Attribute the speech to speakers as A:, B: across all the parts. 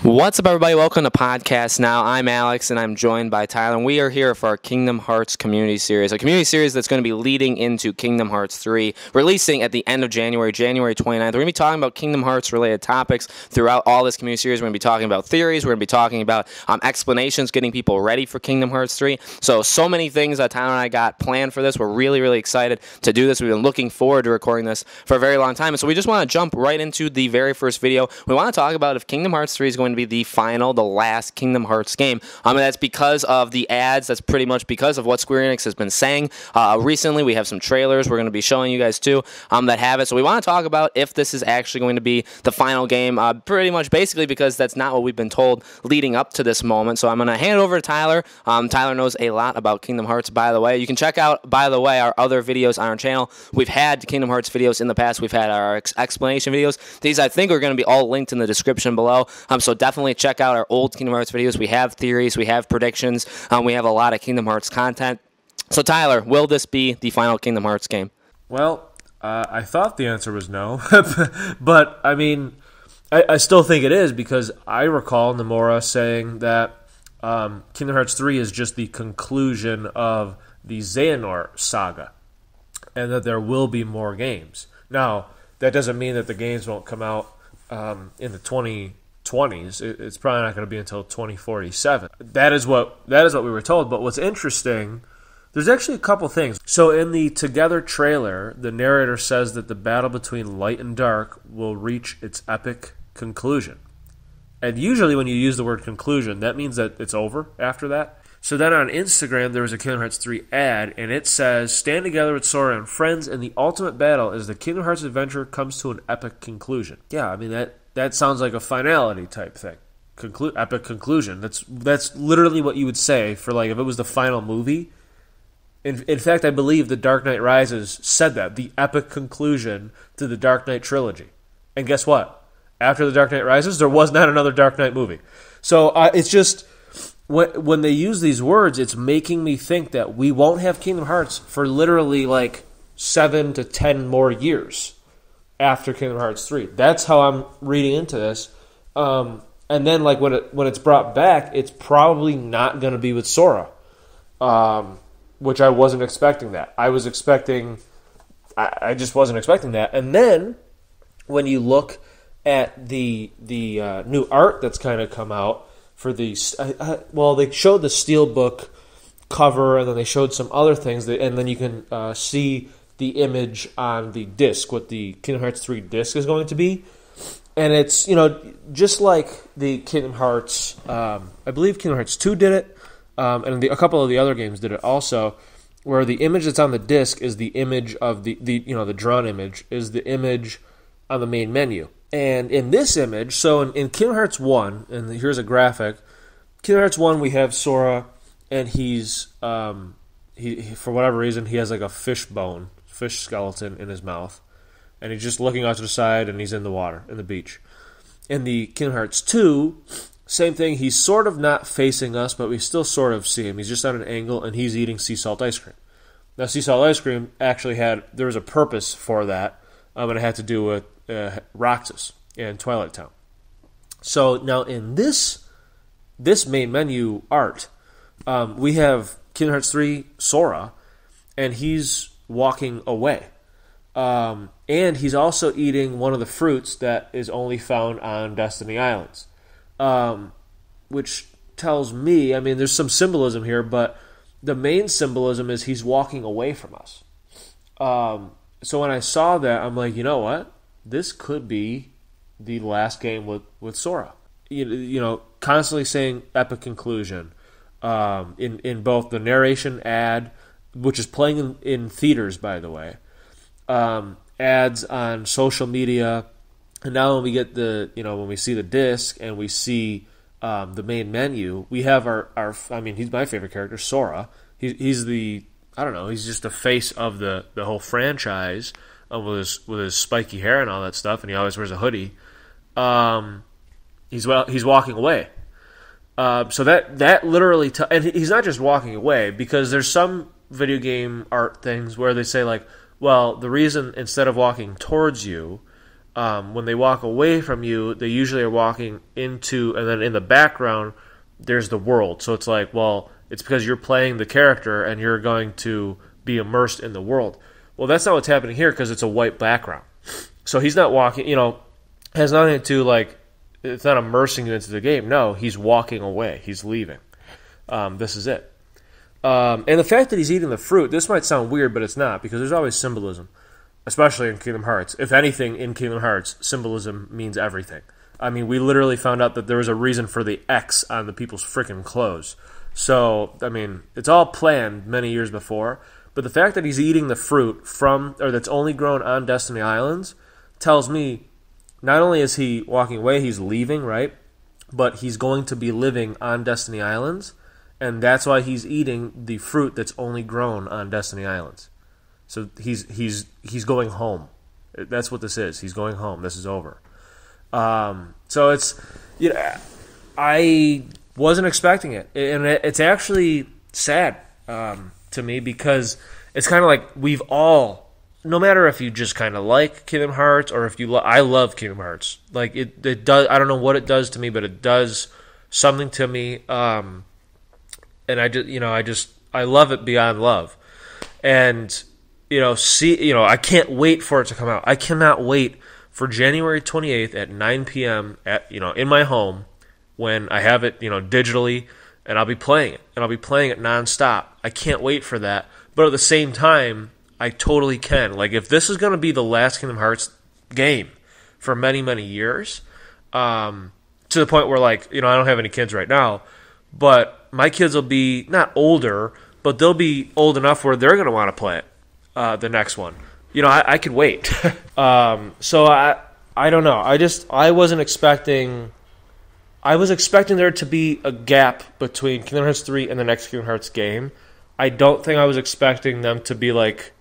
A: What's up, everybody? Welcome to Podcast Now. I'm Alex, and I'm joined by Tyler, and we are here for our Kingdom Hearts Community Series, a community series that's going to be leading into Kingdom Hearts 3, releasing at the end of January 29th. We're going to be talking about Kingdom Hearts-related topics throughout all this community series. We're going to be talking about theories. We're going to be talking about explanations, getting people ready for Kingdom Hearts 3. So many things that Tyler and I got planned for this. We're really, really excited to do this. We've been looking forward to recording this for a very long time, and so we just want to jump right into the very first video. We want to talk about if Kingdom Hearts 3 is going to be the last Kingdom Hearts game. And that's because of the ads. That's pretty much because of what Square Enix has been saying. Recently, we have some trailers we're going to be showing you guys too that have it. So we want to talk about if this is actually going to be the final game, pretty much basically because that's not what we've been told leading up to this moment. So I'm going to hand it over to Tyler. Tyler knows a lot about Kingdom Hearts, by the way. You can check out, by the way, our other videos on our channel. We've had Kingdom Hearts videos in the past. We've had our explanation videos. These, I think, are going to be all linked in the description below. So definitely check out our old Kingdom Hearts videos. We have theories, we have predictions, we have a lot of Kingdom Hearts content. So Tyler, will this be the final Kingdom Hearts game?
B: Well, I thought the answer was no, but I mean, I still think it is because I recall Nomura saying that Kingdom Hearts 3 is just the conclusion of the Xehanort saga, and that there will be more games. Now, that doesn't mean that the games won't come out in the 2020s. It's probably not going to be until 2047. That is what we were told. But what's interesting, there's actually a couple things. So in the Together trailer, the narrator says that the battle between light and dark will reach its epic conclusion. And usually when you use the word conclusion, that means that it's over after that. So then on Instagram, there was a Kingdom Hearts 3 ad, and it says, "Stand together with Sora and friends in the ultimate battle as the Kingdom Hearts adventure comes to an epic conclusion." Yeah, I mean, that sounds like a finality type thing. Epic conclusion. That's literally what you would say for, like, if it was the final movie. In fact, I believe The Dark Knight Rises said that. The epic conclusion to the Dark Knight trilogy. And guess what? After The Dark Knight Rises, there was not another Dark Knight movie. So it's just, when they use these words, it's making me think that we won't have Kingdom Hearts for literally like 7 to 10 more years after Kingdom Hearts 3. That's how I'm reading into this. And then, like, when it's brought back, it's probably not going to be with Sora, which I wasn't expecting that. I just wasn't expecting that. And then, when you look at the new art that's kind of come out for the... they showed the Steelbook cover, and then they showed some other things, and then you can see the image on the disc, what the Kingdom Hearts 3 disc is going to be. And it's, just like the Kingdom Hearts, I believe Kingdom Hearts 2 did it, and a couple of the other games did it also, where the image that's on the disc is the image of the drawn image, is the image on the main menu. And in this image, so in Kingdom Hearts 1, and here's a graphic, Kingdom Hearts 1, we have Sora, and he's, he for whatever reason, he has like a fish skeleton in his mouth, and he's just looking out to the side, and he's in the water, in the beach. In the Kingdom Hearts 2, same thing, he's sort of not facing us, but we still sort of see him. He's just at an angle, and he's eating sea salt ice cream. Now, sea salt ice cream actually there was a purpose for that, and it had to do with Roxas and Twilight Town. So now in this main menu art, we have Kingdom Hearts 3 Sora, and he's walking away. And he's also eating one of the fruits that is only found on Destiny Islands. Which tells me, I mean, there's some symbolism here, but the main symbolism is he's walking away from us. So when I saw that, I'm like, you know what? This could be the last game with Sora. Constantly saying epic conclusion. In both the narration ad, which is playing in theaters, by the way, ads on social media, and now when we get when we see the disc and we see the main menu, we have our he's my favorite character, Sora. He's he's just the face of the whole franchise, with his spiky hair and all that stuff, and he always wears a hoodie. He's walking away. So that literally, and he's not just walking away, because there's some video game art things where they say, like, well, the reason instead of walking towards you, When they walk away from you, they usually are walking into, and then in the background, there's the world. So it's like, well, it's because you're playing the character and you're going to be immersed in the world. Well, that's not what's happening here because it's a white background. So he's not walking, has nothing to like, it's not immersing you into the game. No, he's walking away. He's leaving. This is it. And the fact that he's eating the fruit, this might sound weird, but it's not, because there's always symbolism, especially in Kingdom Hearts. If anything, in Kingdom Hearts, symbolism means everything. I mean, we literally found out that there was a reason for the X on the people's freaking clothes. So, I mean, it's all planned many years before, but the fact that he's eating the fruit that's only grown on Destiny Islands tells me not only is he walking away, he's leaving, right? But he's going to be living on Destiny Islands, and that's why he's eating the fruit that's only grown on Destiny Islands. So he's going home. That's what this is. He's going home. This is over. So it's, I wasn't expecting it, and it's actually sad to me, because it's kind of like we've all, no matter if you just kind of like Kingdom Hearts or if you I love Kingdom Hearts. Like it does. I don't know what it does to me, but it does something to me. And I love it beyond love. And I can't wait for it to come out. I cannot wait for January 28th at 9 p.m. in my home, when I have it digitally, and I'll be playing it, and I'll be playing it nonstop. I can't wait for that. But at the same time, I totally can. Like, if this is going to be the last Kingdom Hearts game for many, many years, to the point where, I don't have any kids right now, but my kids will be not older, but they'll be old enough where they're going to want to play it, the next one. I could wait. So I don't know. I wasn't expecting. I was expecting there to be a gap between Kingdom Hearts 3 and the next Kingdom Hearts game. I don't think I was expecting them to be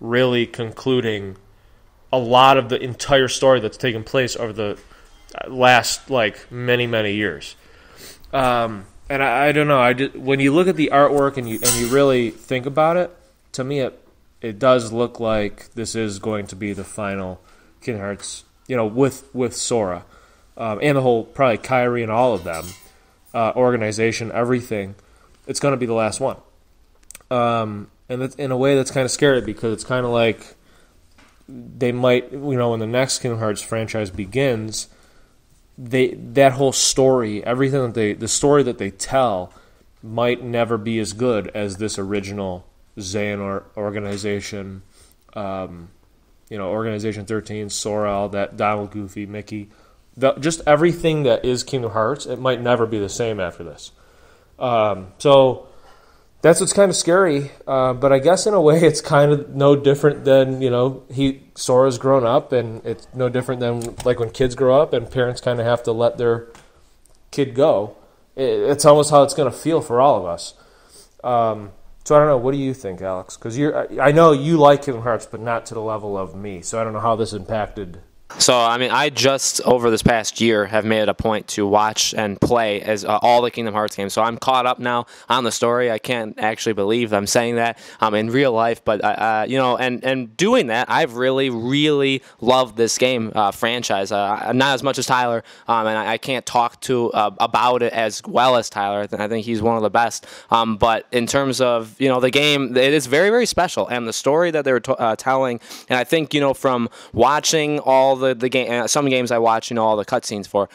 B: really concluding a lot of the entire story that's taken place over the last many, many years. And I don't know. When you look at the artwork and you really think about it, to me it does look like this is going to be the final Kingdom Hearts, with Sora, and the whole, probably Kairi and all of them, organization, everything. It's going to be the last one. And that's, in a way, that's kind of scary, because it's kind of like they might, when the next Kingdom Hearts franchise begins, that whole story, everything the story that they tell, might never be as good as this original Xehanort organization, Organization 13, Sora, all that, Donald, Goofy, Mickey, just everything that is Kingdom Hearts. It might never be the same after this. So that's what's kind of scary. But I guess in a way, it's kind of no different than Sora's grown up, and it's no different than when kids grow up and parents kind of have to let their kid go. It's almost how it's going to feel for all of us. So I don't know. What do you think, Alex? Because I know you like Kingdom Hearts, but not to the level of me. So I don't know how this impacted.
A: So, I just, over this past year, have made it a point to watch and play as all the Kingdom Hearts games. So I'm caught up now on the story. I can't actually believe I'm saying that in real life. But, and doing that, I've really, really loved this game franchise. Not as much as Tyler, and I can't talk about it as well as Tyler. I think he's one of the best. But in terms of, the game, it is very, very special. And the story that they were telling, and I think, from watching all the game, some games I watch, all the cutscenes for,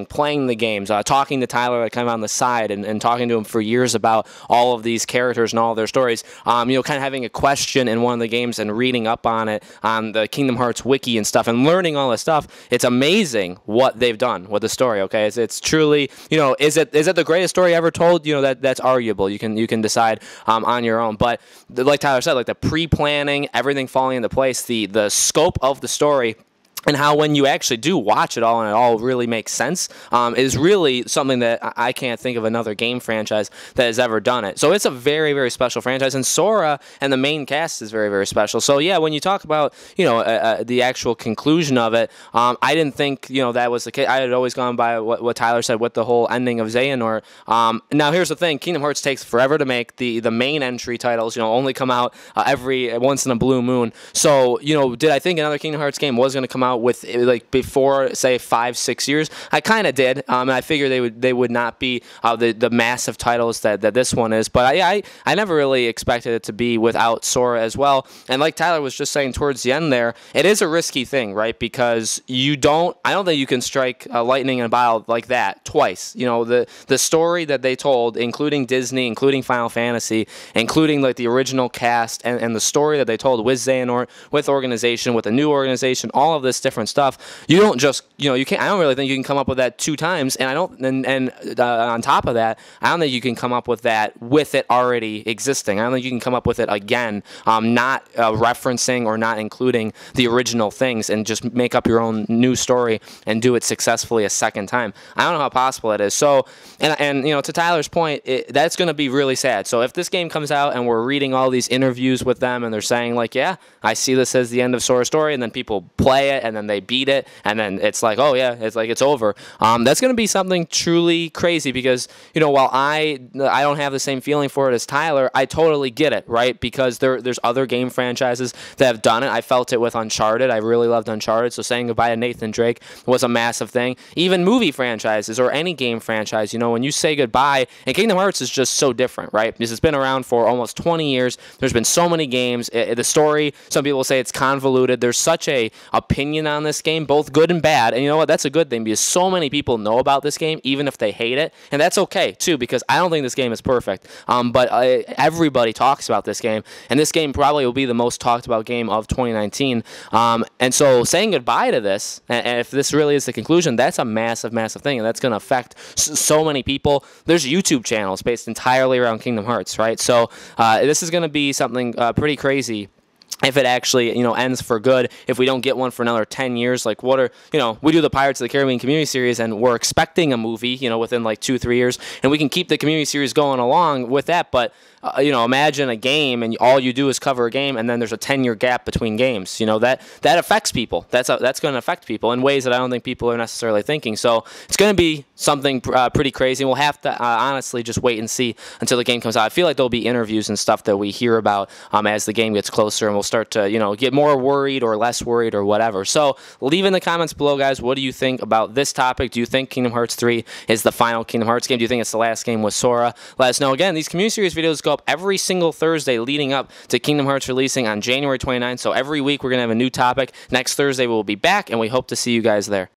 A: playing the games, talking to Tyler kind of on the side, and talking to him for years about all of these characters and all of their stories. Kind of having a question in one of the games and reading up on it on the Kingdom Hearts wiki and stuff, and learning all this stuff. It's amazing what they've done with the story. Okay, it's truly, is it the greatest story ever told? That's arguable. You can decide on your own. But like Tyler said, the pre-planning, everything falling into place, the scope of the story, and how when you actually do watch it all and it all really makes sense, is really something that I can't think of another game franchise that has ever done it. So it's a very, very special franchise, and Sora and the main cast is very, very special. So yeah, when you talk about the actual conclusion of it, I didn't think that was the case. I had always gone by what Tyler said with the whole ending of Xehanort. Now here's the thing: Kingdom Hearts takes forever to make. The main entry titles only come out every once in a blue moon. So did I think another Kingdom Hearts game was going to come out out with like before, say 5-6 years. I kind of did. I figured they would not be the massive titles that this one is. But I never really expected it to be without Sora as well. And like Tyler was just saying towards the end there, it is a risky thing, right? Because I don't think you can strike lightning in a bottle like that twice. You know, the story that they told, including Disney, including Final Fantasy, including like the original cast, and the story that they told with Xehanort, with organization, with a new organization, all of this different stuff. You don't just, you can't. I don't really think you can come up with that 2 times. And I don't. And on top of that, I don't think you can come up with that with it already existing. I don't think you can come up with it again, not referencing or not including the original things, and just make up your own new story and do it successfully a second time. I don't know how possible it is. So, and to Tyler's point, that's going to be really sad. So if this game comes out and we're reading all these interviews with them and they're saying like, yeah, I see this as the end of Sora's story, and then people play it and then they beat it, and then it's like, oh yeah, it's like it's over. That's going to be something truly crazy, because while I don't have the same feeling for it as Tyler, I totally get it, right? Because there's other game franchises that have done it. I felt it with Uncharted. I really loved Uncharted, so saying goodbye to Nathan Drake was a massive thing. Even movie franchises or any game franchise, when you say goodbye, and Kingdom Hearts is just so different, right? Because it's been around for almost 20 years. There's been so many games. The story, some people say it's convoluted. There's such a opinion on this game, both good and bad. And you know what? That's a good thing, because so many people know about this game, even if they hate it. And that's okay, too, because I don't think this game is perfect. But everybody talks about this game, and this game probably will be the most talked about game of 2019. And so saying goodbye to this, and if this really is the conclusion, that's a massive, massive thing, and that's going to affect so many people. There's YouTube channels based entirely around Kingdom Hearts, right? So this is going to be something pretty crazy if it actually, ends for good. If we don't get one for another 10 years, like what are, we do the Pirates of the Caribbean Community Series, and we're expecting a movie, within like 2-3 years, and we can keep the community series going along with that. But imagine a game and all you do is cover a game, and then there's a 10-year gap between games. That affects people. That's going to affect people in ways that I don't think people are necessarily thinking. So it's going to be something pretty crazy. We'll have to honestly just wait and see until the game comes out. I feel like there'll be interviews and stuff that we hear about as the game gets closer, and we'll start to get more worried or less worried or whatever. So leave in the comments below, guys. What do you think about this topic? Do you think Kingdom Hearts 3 is the final Kingdom Hearts game? Do you think it's the last game with Sora? Let us know. Again, these community series videos go up every single Thursday leading up to Kingdom Hearts releasing on January 29th. So every week we're going to have a new topic. Next Thursday we'll be back, and we hope to see you guys there.